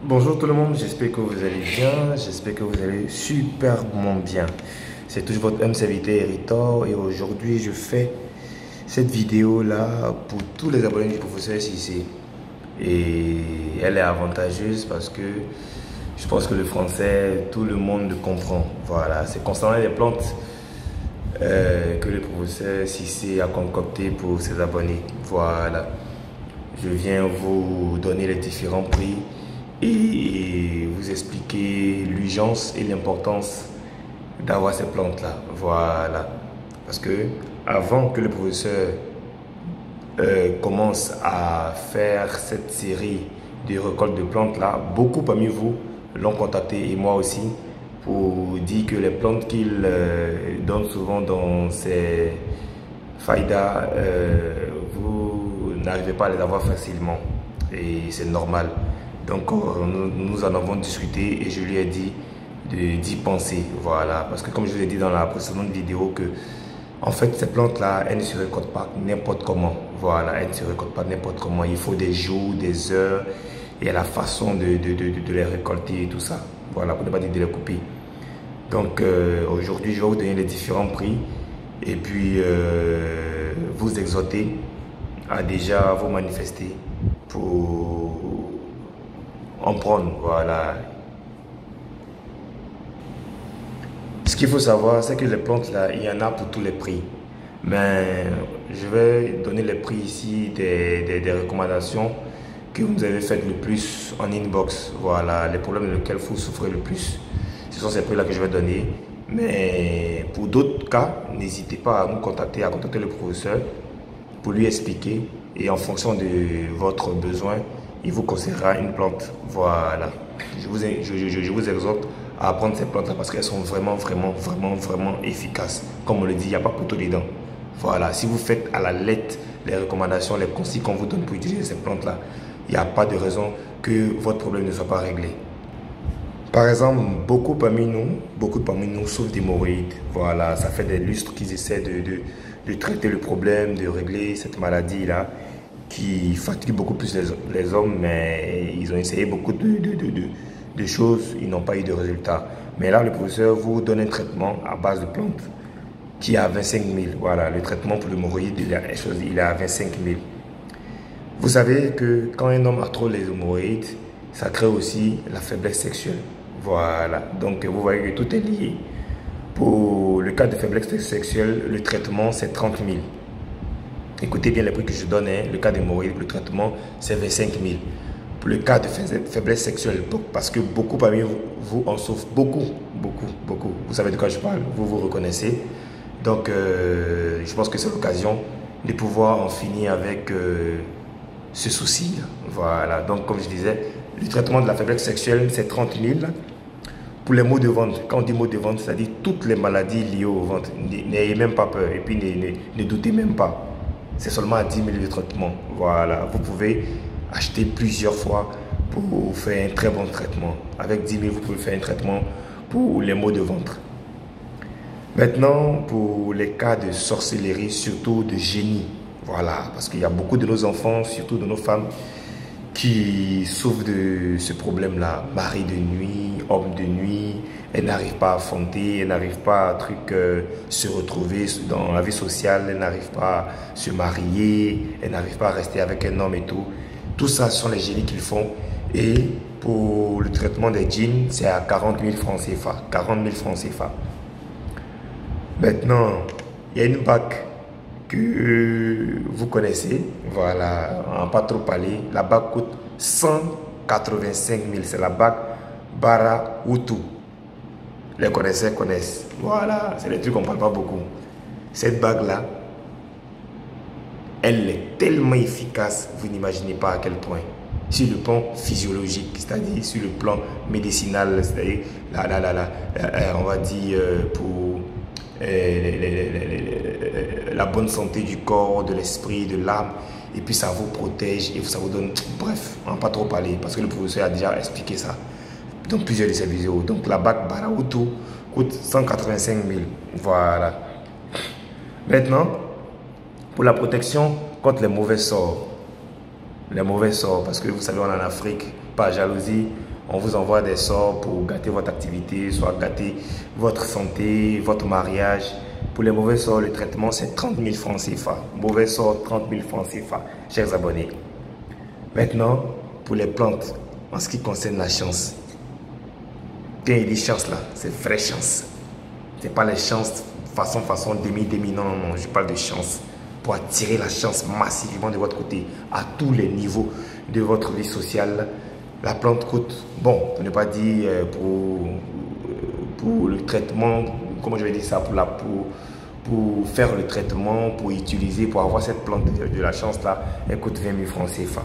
Bonjour tout le monde, j'espère que vous allez bien, j'espère que vous allez superbement bien. C'est toujours votre homme serviteur Héritor et aujourd'hui je fais cette vidéo là pour tous les abonnés du professeur Cissé. Et elle est avantageuse parce que je pense que le français, tout le monde comprend. Voilà, c'est concernant les plantes que le professeur Cissé a concocté pour ses abonnés. Voilà, je viens vous donner les différents prix et vous expliquer l'urgence et l'importance d'avoir ces plantes-là. Voilà. Parce que avant que le professeur commence à faire cette série de récoltes de plantes-là, beaucoup parmi vous l'ont contacté et moi aussi pour dire que les plantes qu'il donne souvent dans ses faïdas, vous n'arrivez pas à les avoir facilement et c'est normal. Donc nous en avons discuté et je lui ai dit d'y penser, voilà, parce que comme je vous ai dit dans la précédente vidéo que en fait ces plantes là elles ne se récoltent pas n'importe comment, voilà, elles ne se récoltent pas n'importe comment, il faut des jours, des heures et la façon de les récolter et tout ça, voilà, pour ne pas dire de les couper. Donc aujourd'hui je vais vous donner les différents prix et puis vous exhorter à déjà vous manifester pour en prendre, voilà. Ce qu'il faut savoir, c'est que les plantes là, il y en a pour tous les prix. Mais je vais donner les prix ici des recommandations que vous nous avez faites le plus en inbox. Voilà, les problèmes lesquels vous souffrez le plus. Ce sont ces prix là que je vais donner. Mais pour d'autres cas, n'hésitez pas à nous contacter, à contacter le professeur pour lui expliquer. Et en fonction de votre besoin, il vous conseillera une plante. Voilà. Je vous exhorte à prendre ces plantes-là parce qu'elles sont vraiment efficaces. Comme on le dit, il n'y a pas couteau dedans. Voilà. Si vous faites à la lettre les recommandations, les consignes qu'on vous donne pour utiliser ces plantes-là, il n'y a pas de raison que votre problème ne soit pas réglé. Par exemple, beaucoup parmi nous souffrent d'hémorroïdes. Voilà, ça fait des lustres qu'ils essaient de traiter le problème, de régler cette maladie-là qui fatigue beaucoup plus les hommes, mais ils ont essayé beaucoup de choses, ils n'ont pas eu de résultats. Mais là, le professeur vous donne un traitement à base de plantes qui est à 25 000. Voilà, le traitement pour l'hémorroïde, il est à 25 000. Vous savez que quand un homme a trop les hémorroïdes, ça crée aussi la faiblesse sexuelle. Voilà, donc vous voyez que tout est lié. Pour le cas de faiblesse sexuelle, le traitement c'est 30 000. Écoutez bien les prix que je donne, hein. Le cas d'hémorroïdes, le traitement c'est 25 000. Pour le cas de faiblesse sexuelle, parce que beaucoup parmi vous en souffrent, beaucoup. Vous savez de quoi je parle, vous vous reconnaissez. Donc je pense que c'est l'occasion de pouvoir en finir avec ce souci. Voilà, donc comme je disais, le traitement de la faiblesse sexuelle c'est 30 000. Pour les maux de ventre, quand on dit maux de ventre, c'est-à-dire toutes les maladies liées au ventre. N'ayez même pas peur et puis ne doutez même pas. C'est seulement à 10 000 de traitement. Voilà, vous pouvez acheter plusieurs fois pour faire un très bon traitement. Avec 10 000, vous pouvez faire un traitement pour les maux de ventre. Maintenant, pour les cas de sorcellerie, surtout de génie. Voilà, parce qu'il y a beaucoup de nos enfants, surtout de nos femmes, qui souffrent de ce problème-là. Mari de nuit, homme de nuit, elles n'arrivent pas à affronter, elles n'arrivent pas à se retrouver dans la vie sociale, elles n'arrivent pas à se marier, elles n'arrivent pas à rester avec un homme et tout. Tout ça, ce sont les génies qu'ils font. Et pour le traitement des djinns, c'est à 40 000 francs CFA. 40 000 francs CFA. Maintenant, il y a une bague que vous connaissez, voilà, on n'a pas trop parlé. La bague coûte 185 000, c'est la bague Bara Utu. Les connaisseurs connaissent. Voilà, c'est des trucs qu'on ne parle pas beaucoup. Cette bague-là, elle est tellement efficace, vous n'imaginez pas à quel point. Sur le plan physiologique, c'est-à-dire sur le plan médicinal, c'est-à-dire on va dire pour la bonne santé du corps, de l'esprit, de l'âme, et puis ça vous protège et ça vous donne, bref, on n'a pas trop parlé parce que le professeur a déjà expliqué ça dans plusieurs de ses vidéos. Donc la bague Barautu coûte 185 000, voilà. Maintenant, pour la protection contre les mauvais sorts, parce que vous savez, on est en Afrique, par jalousie, On vous envoie des sorts pour gâter votre activité, soit gâter votre santé, votre mariage. Pour les mauvais sorts, le traitement, c'est 30 000 francs CFA. Mauvais sort, 30 000 francs CFA, chers abonnés. Maintenant, pour les plantes, en ce qui concerne la chance. Quand il dit chance là, c'est vraie chance. C'est pas les chances façon, demi, non, je parle de chance. Pour attirer la chance massivement de votre côté, à tous les niveaux de votre vie sociale. La plante coûte, bon, pour ne pas dire pour le traitement, comment je vais dire ça, pour faire le traitement, pour utiliser, pour avoir cette plante de la chance là, elle coûte 20 000 francs CFA.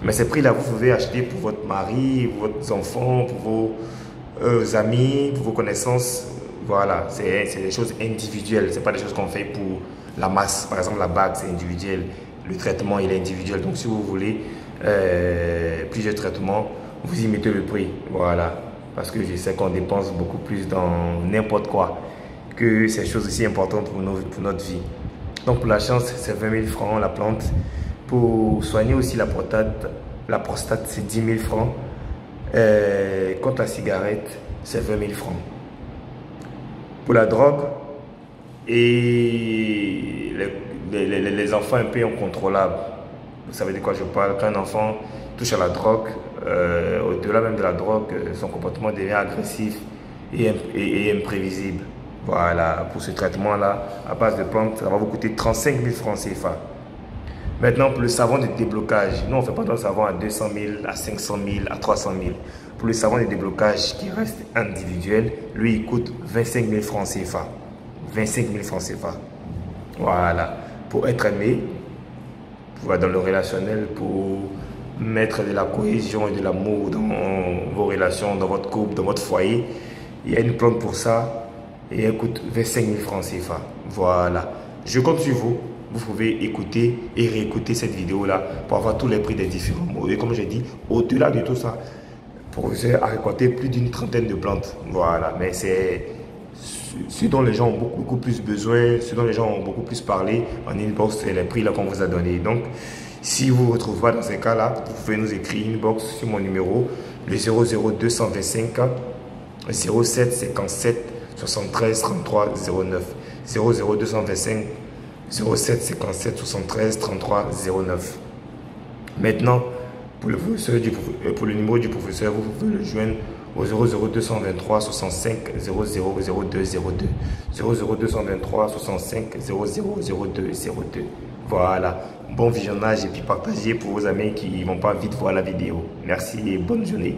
Mais ces prix là, vous pouvez acheter pour votre mari, pour vos enfants, pour vos amis, pour vos connaissances. Voilà, c'est des choses individuelles, c'est pas des choses qu'on fait pour la masse. Par exemple, la bague, c'est individuel. Le traitement, il est individuel. Donc, si vous voulez plusieurs traitements, vous y mettez le prix. Voilà. Parce que je sais qu'on dépense beaucoup plus dans n'importe quoi que ces choses aussi importantes pour notre vie. Donc, pour la chance, c'est 20 000 francs la plante. Pour soigner aussi la prostate, c'est 10 000 francs. Contre la cigarette, c'est 20 000 francs. Pour la drogue et les enfants un peu incontrôlables. Vous savez de quoi je parle? Quand un enfant touche à la drogue, au-delà même de la drogue, son comportement devient agressif et imprévisible. Voilà, pour ce traitement-là, à base de plantes, ça va vous coûter 35 000 francs CFA. Maintenant, pour le savon de déblocage, nous on ne fait pas de savon à 200 000, à 500 000, à 300 000. Pour le savon de déblocage qui reste individuel, lui il coûte 25 000 francs CFA. 25 000 francs CFA. Voilà. Pour être aimé, pour être dans le relationnel, pour mettre de la cohésion et de l'amour dans vos relations, dans votre couple, dans votre foyer, il y a une plante pour ça et elle coûte 25 000 francs CFA. Voilà. Je compte sur vous. Vous pouvez écouter et réécouter cette vidéo-là pour avoir tous les prix des différents mots. Et comme j'ai dit, au-delà de tout ça, le professeur a récolté plus d'une trentaine de plantes. Voilà, mais c'est ce dont les gens ont beaucoup plus besoin, ce dont les gens ont beaucoup plus parlé en inbox, c'est les prix là qu'on vous a donné. Donc, si vous vous retrouvez pas dans ces cas-là, vous pouvez nous écrire inbox sur mon numéro, le 00225 07 57 73 33 09. 00225 07 57 73 33 09. Maintenant, pour le numéro du professeur, vous pouvez le joindre au 00223 65 00 02 02. 00223 65 00 02 02. Voilà. Bon visionnage et puis partagez pour vos amis qui ne vont pas vite voir la vidéo. Merci et bonne journée.